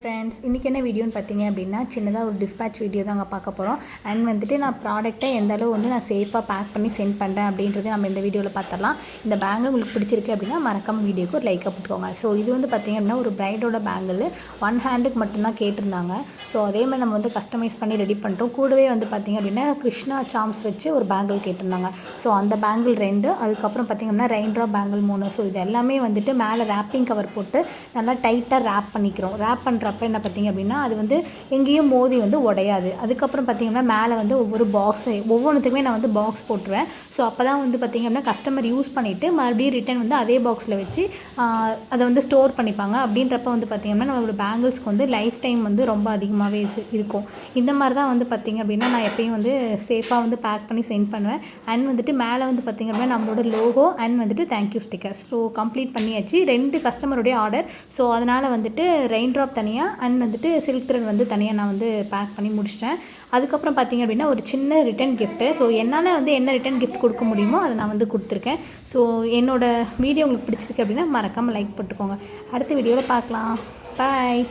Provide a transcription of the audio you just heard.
Friends, இன்றைக்கி என்ன வீடியோன்னு பார்த்தீங்க அப்படின்னா சின்னதாக ஒரு டிஸ்பேட்ச் வீடியோ தாங்க பார்க்க போகிறோம். அண்ட் வந்துட்டு நான் ப்ராடக்ட்டை எந்த அளவு வந்து நான் சேஃபாக பேக் பண்ணி சென்ட் பண்ணுறேன் அப்படின்றது நம்ம இந்த வீடியோவில் பார்த்துடலாம். இந்த பேங்கிள் உங்களுக்கு பிடிச்சிருக்கு அப்படின்னா மறக்காம வீடியோக்கு ஒரு லைக்காக போட்டுக்கோங்க. ஸோ இது வந்து பார்த்திங்க அப்படின்னா ஒரு பிரைடோட பேங்கிள் 1 ஹேண்டுக்கு மட்டும்தான் கேட்டிருந்தாங்க. ஸோ அதே மாதிரி நம்ம வந்து கஸ்டமைஸ் பண்ணி ரெடி பண்ணிட்டோம். கூடவே வந்து பார்த்திங்க அப்படின்னா கிருஷ்ணா சாம்ஸ் வச்சு ஒரு பேங்கிள் கேட்டிருந்தாங்க. ஸோ அந்த பேங்கிள் 2, அதுக்கப்புறம் பார்த்திங்க அப்படின்னா ரெயின் ட்ராப் பேங்கிள் 3. ஸோ இது எல்லாமே வந்துட்டு மேலே ரேப்பிங் கவர் போட்டு நல்லா டைட்டாக ரேப் பண்ணிக்கிறோம். ரேப் பண்ணுறப்ப என்ன பார்த்திங்க அப்படின்னா அது வந்து எங்கேயும் மோதி வந்து உடையாது. அதுக்கப்புறம் பார்த்திங்கன்னா மேலே வந்து ஒவ்வொரு பாக்ஸு ஒவ்வொன்றுத்துக்குமே நான் வந்து பாக்ஸ் போட்டுருவேன். ஸோ அப்போ தான் வந்து பார்த்திங்க அப்படின்னா கஸ்டமர் யூஸ் பண்ணிவிட்டு மறுபடியும் ரிட்டன் வந்து அதே பாக்ஸில் வச்சு அதை வந்து ஸ்டோர் பண்ணிப்பாங்க. அப்படின்றப்ப வந்து பார்த்திங்கன்னா நம்மளோட பேங்கிள்ஸ்க்கு வந்து லைஃப் டைம் வந்து ரொம்ப அதிகமாகவே இருக்கும். இந்த மாதிரி தான் வந்து பார்த்திங்க அப்படின்னா நான் எப்பயும் வந்து சேஃபாக வந்து பேக் பண்ணி சென்ட் பண்ணுவேன். அண்ட் வந்துட்டு மேலே வந்து பார்த்திங்க அப்படின்னா நம்மளோட லோகோ அண்ட் வந்துட்டு தேங்க்யூ ஸ்டிக்கர்ஸ். ஸோ கம்ப்ளீட் பண்ணியாச்சு. 2 கஸ்டமருடைய ஆர்டர். ஸோ அதனால் வந்துட்டு ரெயின் ட்ராப் தனியாக அண்ட் வந்துட்டு சில்க் த்ரெட் வந்து தனியாக நான் வந்து பேக் பண்ணி முடிச்சிட்டேன். அதுக்கப்புறம் பார்த்திங்க அப்படின்னா ஒரு சின்ன ரிட்டன் கிஃப்ட்டு. ஸோ என்னால் வந்து என்ன ரிட்டன் கிஃப்ட் கொடுக்க முடியுமோ அதை நான் வந்து கொடுத்துருக்கேன். ஸோ என்னோடய வீடியோ உங்களுக்கு பிடிச்சிருக்கு அப்படின்னா மறக்காமல் லைக் போட்டுக்கோங்க. அடுத்த வீடியோவில் பார்க்கலாம். பாய்.